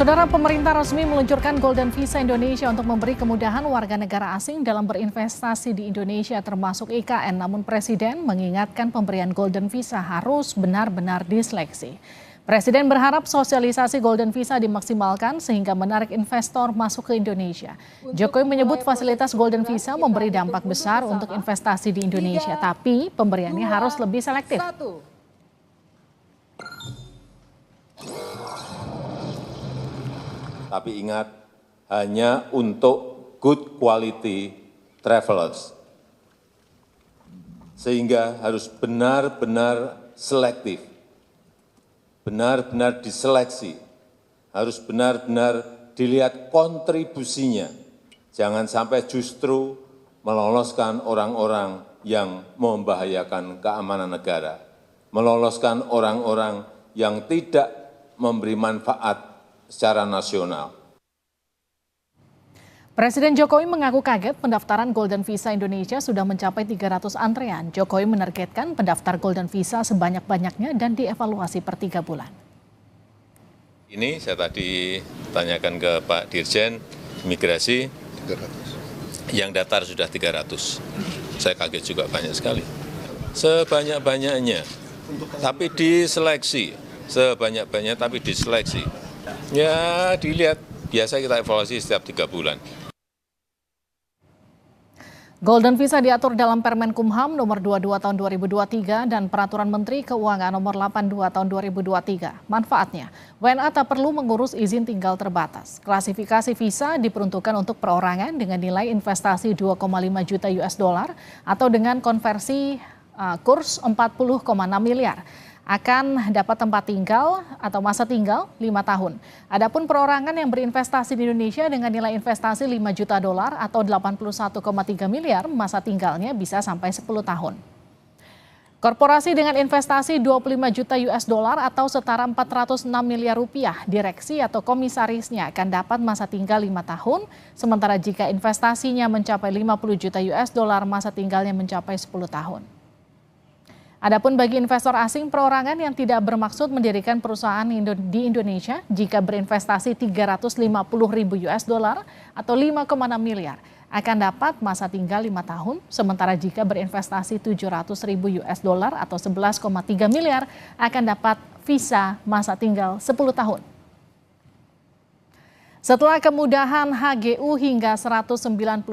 Saudara, pemerintah resmi meluncurkan Golden Visa Indonesia untuk memberi kemudahan warga negara asing dalam berinvestasi di Indonesia termasuk IKN. Namun Presiden mengingatkan pemberian Golden Visa harus benar-benar diseleksi. Presiden berharap sosialisasi Golden Visa dimaksimalkan sehingga menarik investor masuk ke Indonesia. Jokowi menyebut fasilitas Golden Visa memberi dampak besar untuk investasi di Indonesia, tapi pemberiannya harus lebih selektif. Tapi ingat, hanya untuk good quality travelers. Sehingga harus benar-benar selektif, benar-benar diseleksi, harus benar-benar dilihat kontribusinya. Jangan sampai justru meloloskan orang-orang yang membahayakan keamanan negara, meloloskan orang-orang yang tidak memberi manfaat secara nasional. Presiden Jokowi mengaku kaget pendaftaran Golden Visa Indonesia sudah mencapai 300 antrean. Jokowi menargetkan pendaftar Golden Visa sebanyak-banyaknya dan dievaluasi per 3 bulan. Ini saya tadi tanyakan ke Pak Dirjen Imigrasi, 300. Yang daftar sudah 300. Saya kaget juga, banyak sekali. Sebanyak-banyaknya, tapi diseleksi. Sebanyak-banyaknya tapi diseleksi. Ya dilihat, biasa kita evaluasi setiap 3 bulan. Golden Visa diatur dalam Permen Kumham nomor 22 tahun 2023 dan Peraturan Menteri Keuangan nomor 82 tahun 2023. Manfaatnya, WNA tak perlu mengurus izin tinggal terbatas. Klasifikasi visa diperuntukkan untuk perorangan dengan nilai investasi 2,5 juta US dollar atau dengan konversi kurs 40,6 miliar. Akan dapat tempat tinggal atau masa tinggal 5 tahun. Adapun perorangan yang berinvestasi di Indonesia dengan nilai investasi 5 juta dolar atau 81,3 miliar, masa tinggalnya bisa sampai 10 tahun. Korporasi dengan investasi 25 juta US dollar atau setara 406 miliar rupiah, direksi atau komisarisnya akan dapat masa tinggal 5 tahun, sementara jika investasinya mencapai 50 juta US dollar, masa tinggalnya mencapai 10 tahun. Adapun bagi investor asing perorangan yang tidak bermaksud mendirikan perusahaan di Indonesia, jika berinvestasi 350 ribu US dollar atau 5,6 miliar, akan dapat masa tinggal 5 tahun, sementara jika berinvestasi 700 ribu US dollar atau 11,3 miliar, akan dapat visa masa tinggal 10 tahun. Setelah kemudahan HGU hingga 190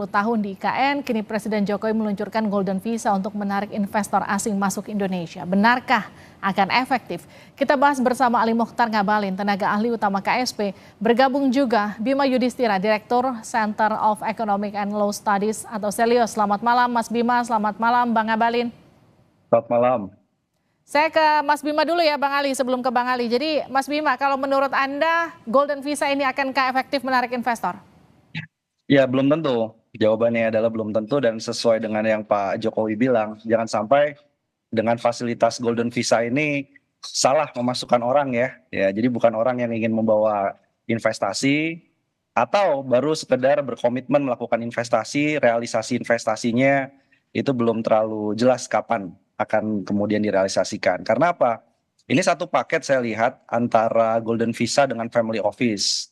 tahun di IKN, kini Presiden Jokowi meluncurkan Golden Visa untuk menarik investor asing masuk Indonesia. Benarkah akan efektif? Kita bahas bersama Ali Mokhtar Ngabalin, tenaga ahli utama KSP. Bergabung juga Bima Yudhistira, Direktur Center of Economic and Law Studies atau Celios. Selamat malam Mas Bima, selamat malam Bang Ngabalin. Selamat malam. Saya ke Mas Bima dulu ya Bang Ali, sebelum ke Bang Ali. Jadi Mas Bima, kalau menurut Anda Golden Visa ini akankah efektif menarik investor? Ya belum tentu, jawabannya adalah belum tentu dan sesuai dengan yang Pak Jokowi bilang. Jangan sampai dengan fasilitas Golden Visa ini salah memasukkan orang ya. Jadi bukan orang yang ingin membawa investasi atau baru sekedar berkomitmen melakukan investasi, realisasi investasinya itu belum terlalu jelas kapan akan kemudian direalisasikan. Karena apa? Ini satu paket saya lihat antara Golden Visa dengan Family Office.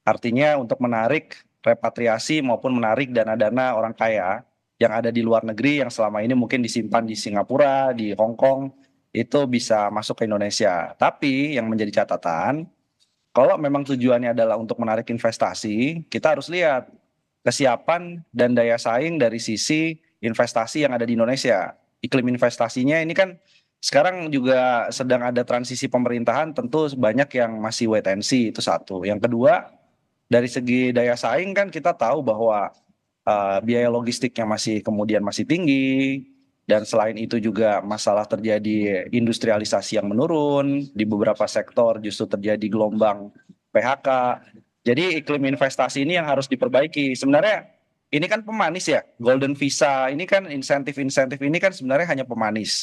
Artinya untuk menarik repatriasi maupun menarik dana-dana orang kaya yang ada di luar negeri yang selama ini mungkin disimpan di Singapura, di Hong Kong, itu bisa masuk ke Indonesia. Tapi yang menjadi catatan, kalau memang tujuannya adalah untuk menarik investasi, kita harus lihat kesiapan dan daya saing dari sisi investasi yang ada di Indonesia. Iklim investasinya ini kan sekarang juga sedang ada transisi pemerintahan, tentu banyak yang masih wait and see, itu satu. Yang kedua, dari segi daya saing kan kita tahu bahwa biaya logistiknya masih tinggi, dan selain itu juga masalah terjadi industrialisasi yang menurun, di beberapa sektor justru terjadi gelombang PHK. Jadi iklim investasi ini yang harus diperbaiki. Sebenarnya ini kan pemanis ya, Golden Visa ini kan insentif-insentif ini kan sebenarnya hanya pemanis.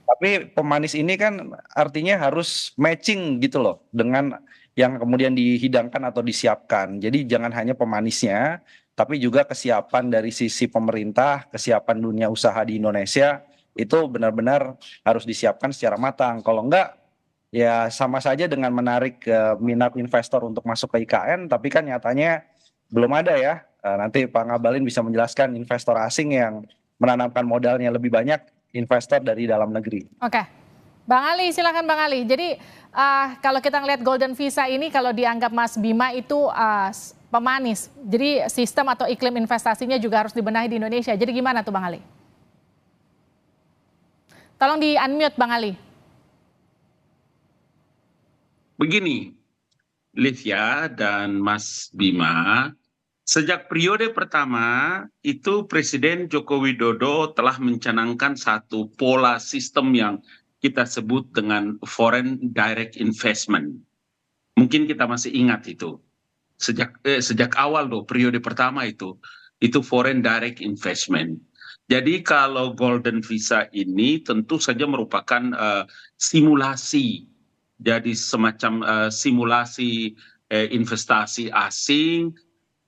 Tapi pemanis ini kan artinya harus matching gitu loh dengan yang kemudian dihidangkan atau disiapkan. Jadi jangan hanya pemanisnya, tapi juga kesiapan dari sisi pemerintah, kesiapan dunia usaha di Indonesia itu benar-benar harus disiapkan secara matang. Kalau enggak, ya sama saja dengan menarik minat investor untuk masuk ke IKN, tapi kan nyatanya belum ada ya. Nanti Pak Ngabalin bisa menjelaskan investor asing yang menanamkan modalnya lebih banyak investor dari dalam negeri. Oke, Bang Ali, silakan Bang Ali. Jadi kalau kita ngelihat Golden Visa ini, kalau dianggap Mas Bima itu pemanis, jadi sistem atau iklim investasinya juga harus dibenahi di Indonesia. Jadi gimana tuh Bang Ali? Tolong di-unmute Bang Ali. Begini, Livia dan Mas Bima, sejak periode pertama itu Presiden Joko Widodo telah mencanangkan satu pola sistem yang kita sebut dengan foreign direct investment. Mungkin kita masih ingat itu. Sejak awal periode pertama itu foreign direct investment. Jadi kalau Golden Visa ini tentu saja merupakan simulasi. Jadi semacam simulasi investasi asing,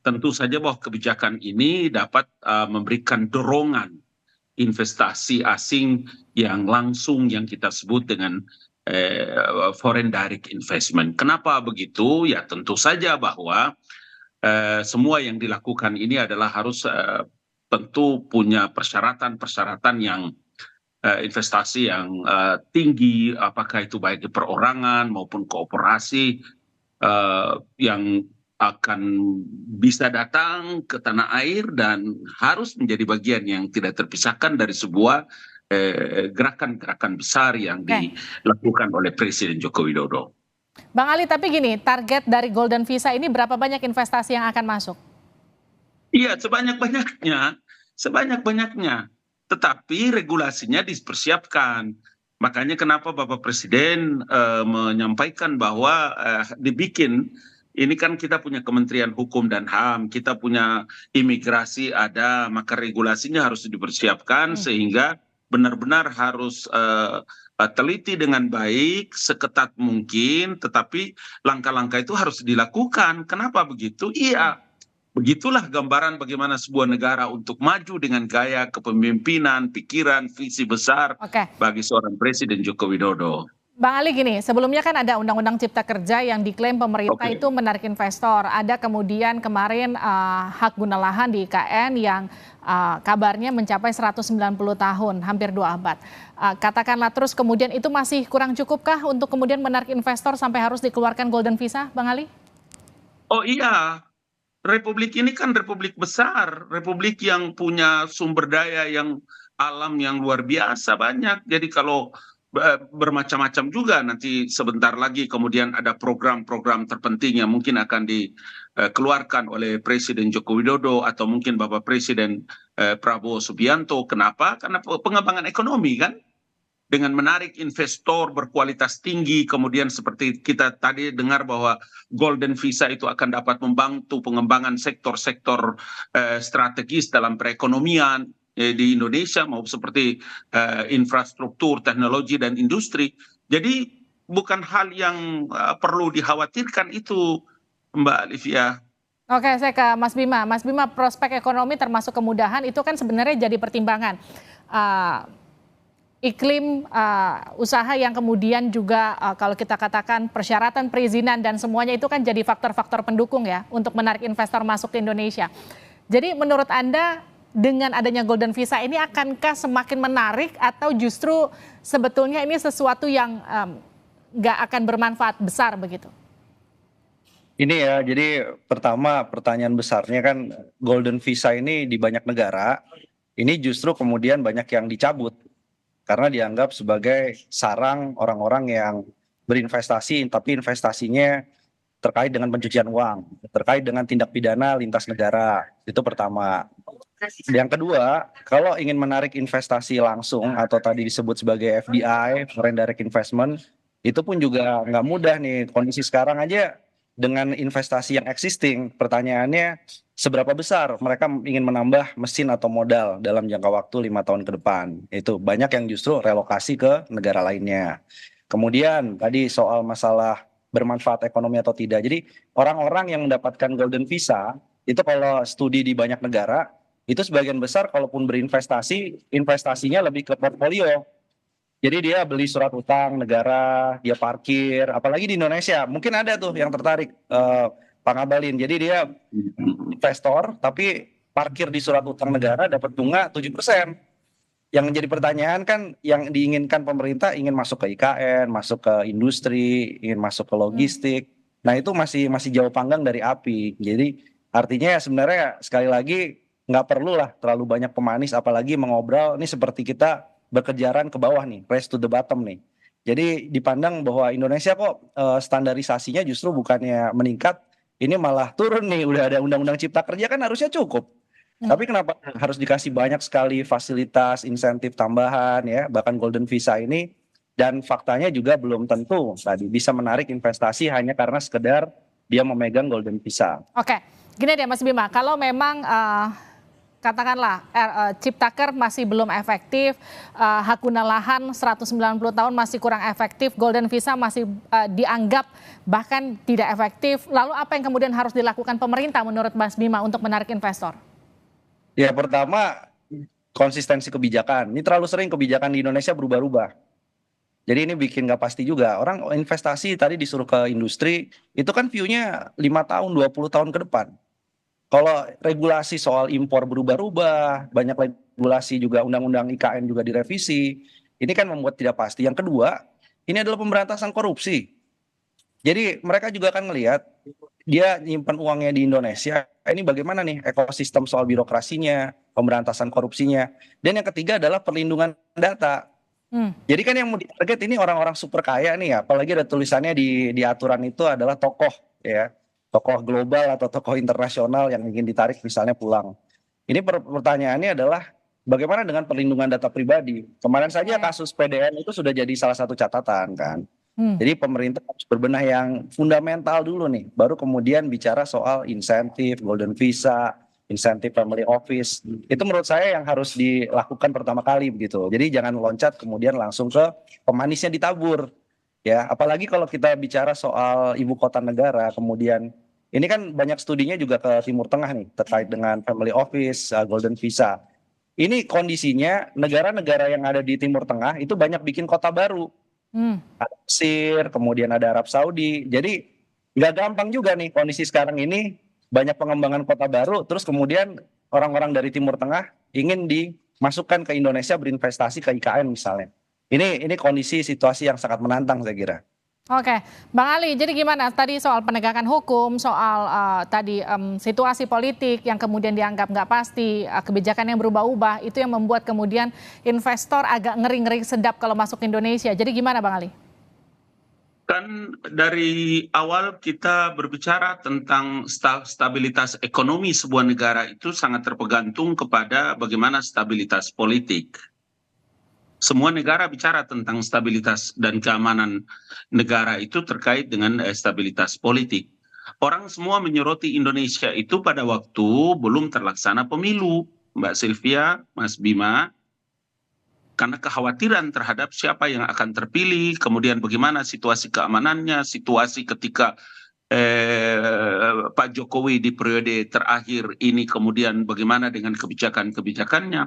tentu saja bahwa kebijakan ini dapat memberikan dorongan investasi asing yang langsung yang kita sebut dengan foreign direct investment. Kenapa begitu? Ya tentu saja bahwa semua yang dilakukan ini adalah harus tentu punya persyaratan-persyaratan yang investasi yang tinggi, apakah itu baik di perorangan maupun kooperasi yang akan bisa datang ke tanah air dan harus menjadi bagian yang tidak terpisahkan dari sebuah gerakan-gerakan besar yang dilakukan oleh Presiden Joko Widodo. Bang Ali, tapi gini, target dari Golden Visa ini berapa banyak investasi yang akan masuk? Iya, sebanyak-banyaknya. Tetapi regulasinya dipersiapkan. Makanya kenapa Bapak Presiden menyampaikan bahwa dibikin, ini kan kita punya Kementerian Hukum dan HAM, kita punya imigrasi ada, maka regulasinya harus dipersiapkan sehingga benar-benar harus teliti dengan baik, seketat mungkin, tetapi langkah-langkah itu harus dilakukan. Kenapa begitu? Iya. Begitulah gambaran bagaimana sebuah negara untuk maju dengan gaya kepemimpinan, pikiran, visi besar bagi seorang Presiden Joko Widodo. Bang Ali gini, sebelumnya kan ada Undang-Undang Cipta Kerja yang diklaim pemerintah itu menarik investor. Ada kemudian kemarin hak guna lahan di IKN yang kabarnya mencapai 190 tahun, hampir 2 abad. Katakanlah terus kemudian itu masih kurang cukupkah untuk kemudian menarik investor sampai harus dikeluarkan Golden Visa, Bang Ali? Oh iya. Republik ini kan republik besar, republik yang punya sumber daya yang alam yang luar biasa banyak. Jadi kalau bermacam-macam juga nanti sebentar lagi kemudian ada program-program terpenting yang mungkin akan dikeluarkan oleh Presiden Joko Widodo atau mungkin Bapak Presiden Prabowo Subianto. Kenapa? Karena pengembangan ekonomi kan. Dengan menarik investor berkualitas tinggi, kemudian seperti kita tadi dengar bahwa Golden Visa itu akan dapat membantu pengembangan sektor-sektor strategis dalam perekonomian di Indonesia, maupun seperti infrastruktur, teknologi, dan industri. Jadi bukan hal yang perlu dikhawatirkan itu, Mbak Livia. Oke, saya ke Mas Bima. Mas Bima, prospek ekonomi termasuk kemudahan itu kan sebenarnya jadi pertimbangan. Iklim usaha yang kemudian juga kalau kita katakan persyaratan perizinan dan semuanya itu kan jadi faktor-faktor pendukung ya untuk menarik investor masuk ke Indonesia. Jadi menurut Anda dengan adanya Golden Visa ini akankah semakin menarik atau justru sebetulnya ini sesuatu yang nggak akan bermanfaat besar begitu? Ini ya, jadi pertama pertanyaan besarnya kan Golden Visa ini di banyak negara, ini justru kemudian banyak yang dicabut. Karena dianggap sebagai sarang orang-orang yang berinvestasi, tapi investasinya terkait dengan pencucian uang, terkait dengan tindak pidana lintas negara. Itu pertama. Yang kedua, kalau ingin menarik investasi langsung atau tadi disebut sebagai FDI, Foreign Direct Investment, itu pun juga nggak mudah nih. Kondisi sekarang aja dengan investasi yang existing, pertanyaannya seberapa besar mereka ingin menambah mesin atau modal dalam jangka waktu 5 tahun ke depan. Itu banyak yang justru relokasi ke negara lainnya. Kemudian tadi soal masalah bermanfaat ekonomi atau tidak. Jadi orang-orang yang mendapatkan Golden Visa itu kalau studi di banyak negara itu sebagian besar kalaupun berinvestasi, investasinya lebih ke portfolio. Jadi dia beli surat utang negara, dia parkir, apalagi di Indonesia. Mungkin ada tuh yang tertarik, Pak Ngabalin. Jadi dia investor, tapi parkir di surat utang negara dapat bunga 7%. Yang jadi pertanyaan kan, yang diinginkan pemerintah ingin masuk ke IKN, masuk ke industri, ingin masuk ke logistik. Nah itu masih jauh panggang dari api. Jadi artinya sebenarnya sekali lagi nggak perlu lah terlalu banyak pemanis, apalagi mengobrol. Ini seperti kita berkejaran ke bawah nih, race to the bottom nih. Jadi dipandang bahwa Indonesia kok standarisasinya justru bukannya meningkat, ini malah turun nih. Udah ada undang-undang cipta kerja kan harusnya cukup. Tapi kenapa harus dikasih banyak sekali fasilitas, insentif tambahan ya, bahkan golden visa ini, dan faktanya juga belum tentu tadi bisa menarik investasi hanya karena sekedar dia memegang golden visa. Oke, gini deh Mas Bima, kalau memang katakanlah Ciptaker masih belum efektif, hak guna lahan 190 tahun masih kurang efektif, golden visa masih dianggap bahkan tidak efektif. Lalu apa yang kemudian harus dilakukan pemerintah menurut Mas Bima untuk menarik investor? Ya pertama konsistensi kebijakan. Ini terlalu sering kebijakan di Indonesia berubah-ubah. Jadi ini bikin nggak pasti juga. Orang investasi tadi disuruh ke industri, itu kan view-nya 5 tahun, 20 tahun ke depan. Kalau regulasi soal impor berubah-ubah, banyak regulasi juga, undang-undang IKN juga direvisi, ini kan membuat tidak pasti. Yang kedua, ini adalah pemberantasan korupsi. Jadi mereka juga akan melihat dia nyimpan uangnya di Indonesia, ini bagaimana nih ekosistem soal birokrasinya, pemberantasan korupsinya. Dan yang ketiga adalah perlindungan data. Jadi kan yang mau ditarget ini orang-orang super kaya nih, apalagi ada tulisannya di aturan itu adalah tokoh ya. Tokoh global atau tokoh internasional yang ingin ditarik misalnya pulang. Ini pertanyaannya adalah bagaimana dengan perlindungan data pribadi? Kemarin saja kasus PDN itu sudah jadi salah satu catatan kan. Jadi pemerintah harus berbenah yang fundamental dulu nih, baru kemudian bicara soal insentif, golden visa, insentif family office. Itu menurut saya yang harus dilakukan pertama kali begitu. Jadi jangan loncat kemudian langsung ke pemanisnya ditabur. Ya, apalagi kalau kita bicara soal ibu kota negara, kemudian ini kan banyak studinya juga ke Timur Tengah nih terkait dengan family office, golden visa. Ini kondisinya negara-negara yang ada di Timur Tengah itu banyak bikin kota baru. Ada Mesir, kemudian ada Arab Saudi. Jadi nggak gampang juga nih kondisi sekarang ini, banyak pengembangan kota baru, terus kemudian orang-orang dari Timur Tengah ingin dimasukkan ke Indonesia berinvestasi ke IKN misalnya. Ini kondisi situasi yang sangat menantang saya kira. Oke, Bang Ali, jadi gimana tadi soal penegakan hukum, soal tadi situasi politik yang kemudian dianggap nggak pasti, kebijakan yang berubah-ubah, itu yang membuat kemudian investor agak ngeri-ngeri sedap kalau masuk Indonesia. Jadi gimana Bang Ali? Kan dari awal kita berbicara tentang stabilitas ekonomi sebuah negara itu sangat tergantung kepada bagaimana stabilitas politik. Semua negara bicara tentang stabilitas dan keamanan negara itu terkait dengan stabilitas politik. Orang semua menyoroti Indonesia itu pada waktu belum terlaksana pemilu, Mbak Sylvia, Mas Bima, karena kekhawatiran terhadap siapa yang akan terpilih, kemudian bagaimana situasi keamanannya, situasi ketika Pak Jokowi di periode terakhir ini, kemudian bagaimana dengan kebijakan-kebijakannya.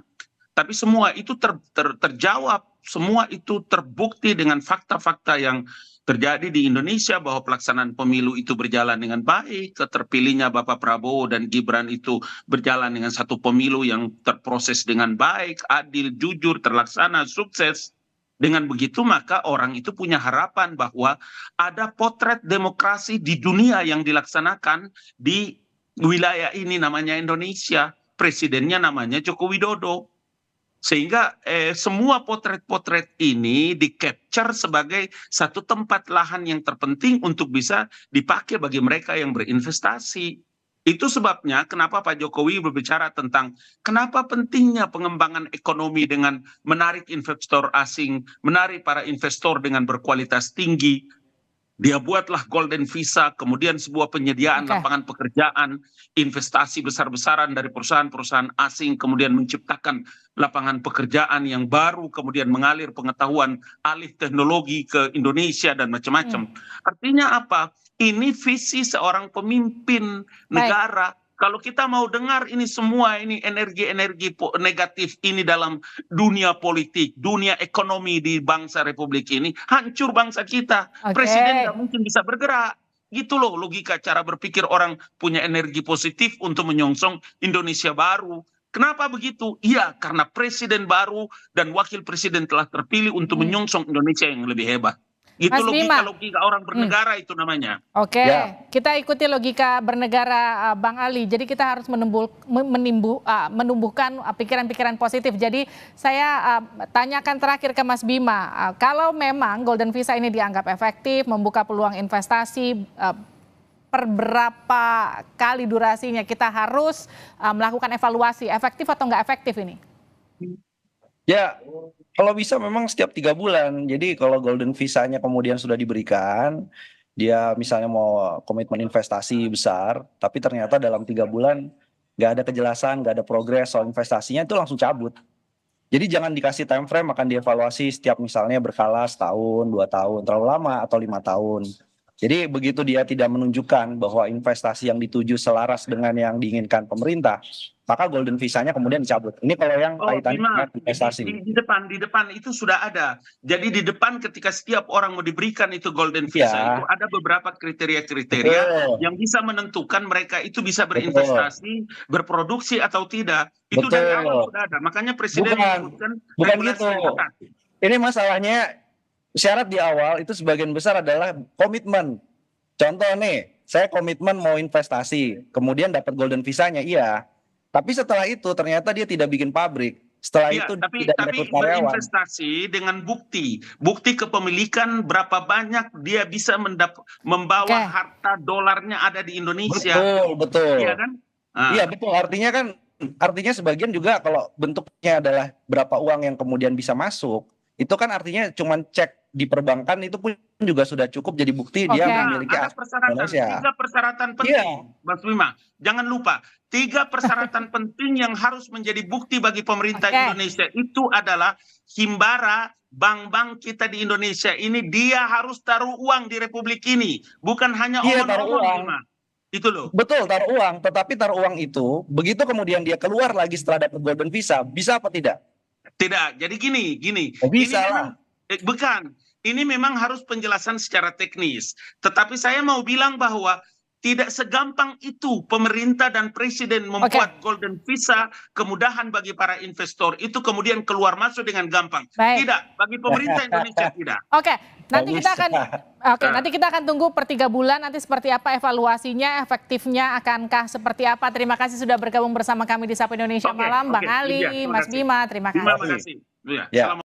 Tapi semua itu terjawab, semua itu terbukti dengan fakta-fakta yang terjadi di Indonesia bahwa pelaksanaan pemilu itu berjalan dengan baik, terpilihnya Bapak Prabowo dan Gibran itu berjalan dengan satu pemilu yang terproses dengan baik, adil, jujur, terlaksana, sukses. Dengan begitu maka orang itu punya harapan bahwa ada potret demokrasi di dunia yang dilaksanakan di wilayah ini namanya Indonesia, presidennya namanya Joko Widodo. Sehingga semua potret-potret ini di-capture sebagai satu tempat lahan yang terpenting untuk bisa dipakai bagi mereka yang berinvestasi. Itu sebabnya kenapa Pak Jokowi berbicara tentang kenapa pentingnya pengembangan ekonomi dengan menarik investor asing, menarik para investor dengan berkualitas tinggi. Dia buatlah golden visa, kemudian sebuah penyediaan lapangan pekerjaan, investasi besar-besaran dari perusahaan-perusahaan asing, kemudian menciptakan lapangan pekerjaan yang baru, kemudian mengalir pengetahuan alih teknologi ke Indonesia dan macam-macam. Artinya apa? Ini visi seorang pemimpin negara. Kalau kita mau dengar ini semua, ini energi-energi negatif ini dalam dunia politik, dunia ekonomi di bangsa Republik ini, hancur bangsa kita. Oke. Presiden nggak mungkin bisa bergerak. Gitu loh logika cara berpikir orang punya energi positif untuk menyongsong Indonesia baru. Kenapa begitu? Iya, karena presiden baru dan wakil presiden telah terpilih untuk menyongsong Indonesia yang lebih hebat. Itu Mas Bima. logika orang bernegara itu namanya. Oke, Ya. kita ikuti logika bernegara Bang Ali. Jadi kita harus menumbuhkan pikiran-pikiran positif. Jadi saya tanyakan terakhir ke Mas Bima, kalau memang Golden Visa ini dianggap efektif, membuka peluang investasi, per berapa kali durasinya kita harus melakukan evaluasi, efektif atau nggak efektif ini? Ya, kalau bisa memang setiap 3 bulan. Jadi kalau golden visanya kemudian sudah diberikan, dia misalnya mau komitmen investasi besar, tapi ternyata dalam 3 bulan nggak ada kejelasan, nggak ada progres soal investasinya, itu langsung cabut. Jadi jangan dikasih time frame, akan dievaluasi setiap misalnya berkala setahun, 2 tahun, terlalu lama atau 5 tahun. Jadi begitu dia tidak menunjukkan bahwa investasi yang dituju selaras dengan yang diinginkan pemerintah, maka golden visanya kemudian dicabut. Ini kalau yang kaitannya Bima, dengan investasi. di depan itu sudah ada. Jadi di depan ketika setiap orang mau diberikan itu golden visa Ya. itu ada beberapa kriteria-kriteria Betul. yang bisa menentukan mereka itu bisa berinvestasi, berproduksi atau tidak. Itu Betul. dari awal sudah ada. Makanya presiden menyebutkan Bukan regulasi gitu. yang ketat. Ini masalahnya syarat di awal itu sebagian besar adalah komitmen. Contoh nih, saya komitmen mau investasi, kemudian dapat golden visanya, iya. Tapi setelah itu ternyata dia tidak bikin pabrik. Setelah Iya, itu tapi tidak merekrut karyawan. berinvestasi dengan bukti kepemilikan berapa banyak dia bisa membawa Oke. harta dolarnya ada di Indonesia. Betul. Iya kan? Iya betul. Artinya sebagian juga kalau bentuknya adalah berapa uang yang kemudian bisa masuk, itu kan artinya cuman cek di perbankan itu pun juga sudah cukup jadi bukti dia Oke. memiliki Ada aset persyaratan, Indonesia. 3 persyaratan penting, Mas Bima. Jangan lupa, 3 persyaratan penting yang harus menjadi bukti bagi pemerintah Oke. Indonesia itu adalah himbara bank-bank kita di Indonesia ini dia harus taruh uang di Republik ini, bukan hanya Iya, taruh omong-omong, uang. Bima. Itu loh. Betul, taruh uang. Tetapi taruh uang itu begitu kemudian dia keluar lagi setelah dapat golden visa, bisa apa tidak? Tidak. Jadi gini. Bisa Ini memang, bukan. Ini memang harus penjelasan secara teknis. Tetapi saya mau bilang bahwa tidak segampang itu pemerintah dan presiden membuat golden visa, kemudahan bagi para investor itu kemudian keluar masuk dengan gampang. Baik. Tidak, bagi pemerintah Indonesia tidak. Oke, nanti Nggak kita bisa. nanti kita akan tunggu per 3 bulan nanti seperti apa evaluasinya, efektifnya akankah seperti apa. Terima kasih sudah bergabung bersama kami di Sapa Indonesia Oke, Malam, Bang oke. Ali, Iya, terima Mas kasih. Bima, terima kasih. Terima kasih. Ya, Ya. selamat.